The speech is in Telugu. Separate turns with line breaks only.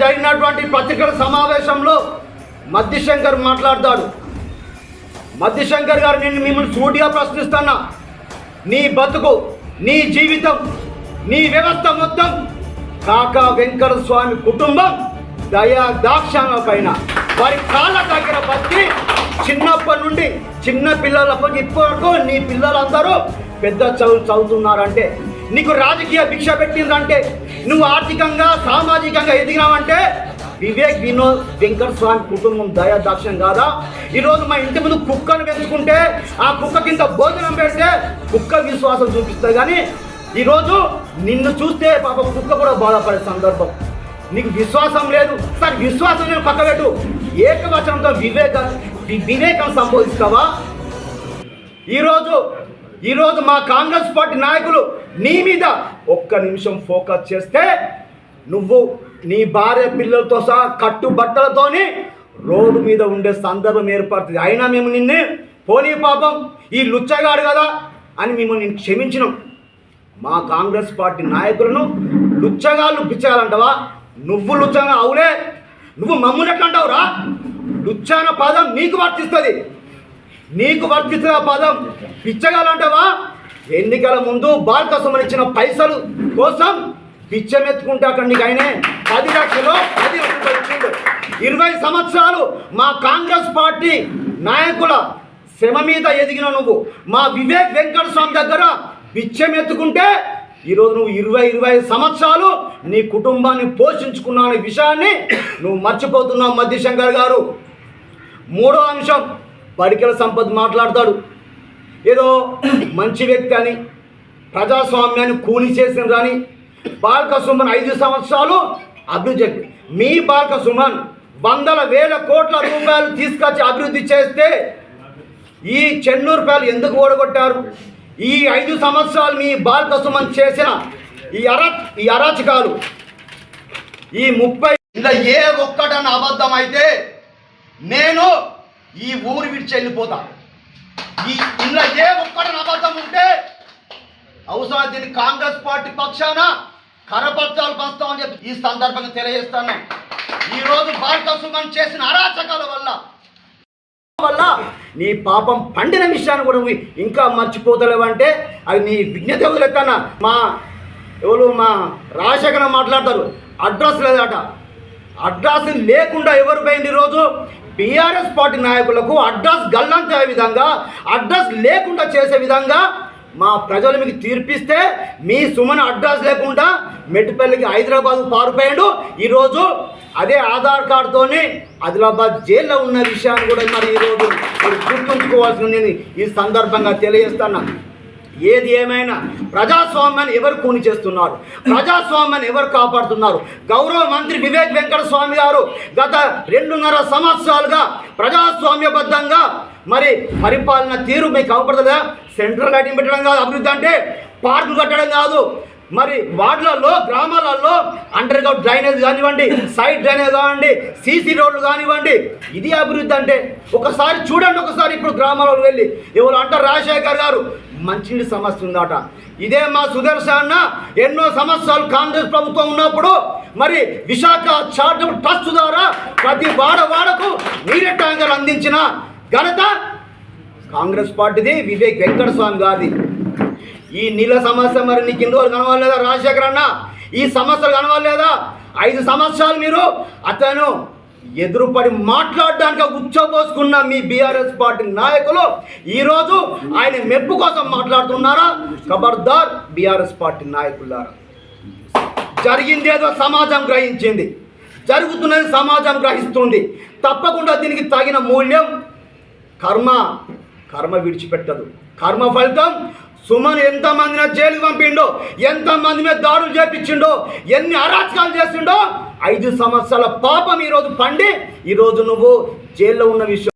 జరిగినటువంటి పత్రికల సమావేశంలో మద్దిశంకర్ మాట్లాడతాడు. మద్దిశంకర్ గారు, నేను మిమ్మల్ని సూటిగా ప్రశ్నిస్తున్నా. నీ బతుకు, నీ జీవితం, నీ వ్యవస్థ మొత్తం కాకా వెంకట స్వామి కుటుంబం దయా దాక్షాల పైన వారి కాళ్ళ దగ్గర బతికి చిన్నప్పటి నుండి చిన్న పిల్లలప్పటి ఇప్పటివరకు నీ పిల్లలందరూ పెద్ద చదువుతున్నారంటే, నీకు రాజకీయ భిక్ష పెట్టిందంటే, నువ్వు ఆర్థికంగా సామాజికంగా ఎదిగినావంటే వివేక్ వినోద్ వెంకట స్వామి కుటుంబం దయా దాక్షం కాదా? ఈరోజు మా ఇంటి ముందు కుక్కను పెంచుకుంటే ఆ కుక్క కింద భోజనం పెడితే కుక్క విశ్వాసం చూపిస్తుంది, కానీ ఈరోజు నిన్ను చూస్తే పాప కుక్క కూడా బాధపడే సందర్భం. నీకు విశ్వాసం లేదు సార్, విశ్వాసం నేను పక్క పెట్టు, ఏకవచనంతో వివేకం సంబోధిస్తావా? ఈరోజు మా కాంగ్రెస్ పార్టీ నాయకులు నీ మీద ఒక్క నిమిషం ఫోకస్ చేస్తే నువ్వు నీ భార్య పిల్లలతో సహా కట్టుబట్టలతోని రోడ్డు మీద ఉండే సందర్భం ఏర్పడుతుంది. అయినా మేము నిన్నే పోనీ పాపం ఈ లుచ్చగాడు కదా అని మిమ్మల్ని క్షమించినాం. మా కాంగ్రెస్ పార్టీ నాయకులను లుచ్చగాళ్ళు పిచ్చగాలంటావా? నువ్వు లుచ్చగా అవులే, నువ్వు మమ్మల్ని ఎట్లా అంటావురా? లుచ్చన పదం నీకు వర్తిస్తుంది ఆ పదం. పిచ్చగాలంటావా? ఎన్నికల ముందు బాల్కసం ఇచ్చిన పైసలు కోసం పిచ్చమెత్తుకుంటే అక్కడ నీకు అయినే 10 లక్షలు 10 లక్షలు ఇచ్చిండు. 20 సంవత్సరాలు మా కాంగ్రెస్ పార్టీ నాయకుల శ్రమ మీద ఎదిగిన నువ్వు మా వివేక్ వెంకట స్వామి దగ్గర పిచ్చమెత్తుకుంటే ఈరోజు నువ్వు 20 సంవత్సరాలు నీ కుటుంబాన్ని పోషించుకున్న విషయాన్ని నువ్వు మర్చిపోతున్నావు మద్దిశంకర్ గారు. మూడో అంశం, బడికెల సంపత్ మాట్లాడతాడు. ఏదో మంచి వ్యక్తి అని, ప్రజాస్వామ్యాన్ని కూలి చేసిన రాని బాల్క సుమన్ 5 సంవత్సరాలు అభివృద్ధి. మీ బాల్క సుమన్ వందల వేల కోట్ల రూపాయలు తీసుకొచ్చి అభివృద్ధి చేస్తే ఈ చెన్నూరుపాయలు ఎందుకు ఓడగొట్టారు? ఈ 5 సంవత్సరాలు మీ బాల్క సుమన్ చేసిన ఈ అరాచకాలు, ఈ 30 ఇలా ఏ ఒక్కటన్న అబద్ధం అయితే నేను ఈ ఊరు విడిచి వెళ్ళిపోతా. ఇలా ఏ ఒక్కటన్న అబద్ధం ఉంటే అవసరం దీన్ని కాంగ్రెస్ పార్టీ పక్షాన కరపత్రాలు పంచుతామని చెప్పి ఈ సందర్భంగా తెలియజేస్తాను. ఈరోజు బాల్క సుమన్ చేసిన అరాచకాల వల్ల నీ పాపం పండిన విషయాన్ని కూడా నువ్వు ఇంకా మర్చిపోతలేవంటే అది నీ విజ్ఞత వదిలేస్తానా? మా రాజశేఖర మాట్లాడతారు, అడ్రస్ లేదట. అడ్రస్ లేకుండా ఎవరు పోయింది? ఈరోజు బీఆర్ఎస్ పార్టీ నాయకులకు అడ్రస్ గల్లంతే విధంగా, అడ్రస్ లేకుండా చేసే విధంగా మా ప్రజలు మీకు తీర్పిస్తే మీ సుమన్ అడ్రస్ లేకుండా మెట్టుపల్లికి హైదరాబాద్ పారిపోయాడు. ఈరోజు అదే ఆధార్ కార్డుతోనే ఆదిలాబాద్ జైల్లో ఉన్న విషయాన్ని కూడా మరి ఈరోజు మీరు గుర్తుంచుకోవాల్సింది నేను ఈ సందర్భంగా తెలియజేస్తున్నా. ఏది ఏమైనా ప్రజాస్వామ్యాన్ని ఎవరు కూని చేస్తున్నారు? ప్రజాస్వామ్యాన్ని ఎవరు కాపాడుతున్నారు? గౌరవ మంత్రి వివేక్ వెంకట స్వామి గారు గత 2.5 సంవత్సరాలుగా ప్రజాస్వామ్యబద్ధంగా మరి పరిపాలన తీరు మీకు అవపడుతుందా? సెంట్రల్ లైటింగ్ పెట్టడం కాదు అభివృద్ధి అంటే, పార్కులు కట్టడం కాదు, మరి వార్డులలో గ్రామాలలో అండర్ గ్రౌండ్ డ్రైనేజ్ కానివ్వండి, సైడ్ డ్రైనేజ్ కానివ్వండి, సీసీ రోడ్లు కానివ్వండి, ఇది అభివృద్ధి అంటే. ఒకసారి చూడండి, ఒకసారి ఇప్పుడు గ్రామాలకు వెళ్ళి ఎవరు అంటారు రాజశేఖర్ గారు మంచినీటి సమస్య ఉందట. ఇదే మా సుదర్శన్ అన్న ఎన్నో సంవత్సరాలు కాంగ్రెస్ ప్రభుత్వం ఉన్నప్పుడు మరి విశాఖ చారిటబుల్ ట్రస్ట్ ద్వారా ప్రతి వాడకు నీటి ట్యాంకర్లు అందించిన ఘనత కాంగ్రెస్ పార్టీది, వివేక్ వెంకట స్వామి గారిది. ఈ నీళ్ళ సమస్య మరి నీకు ఇన్ని రోజులు కనవాలేదా రాజశేఖర్ అన్న? ఈ సమస్యలు కనవాలేదా? 5 సంవత్సరాలు మీరు అతను ఎదురుపడి మాట్లాడడానికి ఉచ్చబోసుకున్న మీ బీఆర్ఎస్ పార్టీ నాయకులు ఈరోజు ఆయన మెప్పు కోసం మాట్లాడుతున్నారా? ఖబర్దార్ బీఆర్ఎస్ పార్టీ నాయకులారా. జరిగిందేదో సమాజం గ్రహించింది, జరుగుతున్నది సమాజం గ్రహిస్తుంది. తప్పకుండా దీనికి తగిన మూల్యం కర్మ విడిచిపెట్టదు. కర్మ ఫలితం సుమన్ ఎంతమందిని జైలుకి పంపిండో, ఎంతమంది మీద దాడులు చేపించిండో, ఎన్ని అరాచకాలు చేసిండో, 5 సంవత్సరాల పాపం ఈరోజు పండి ఈరోజు నువ్వు జైల్లో ఉన్న విషయం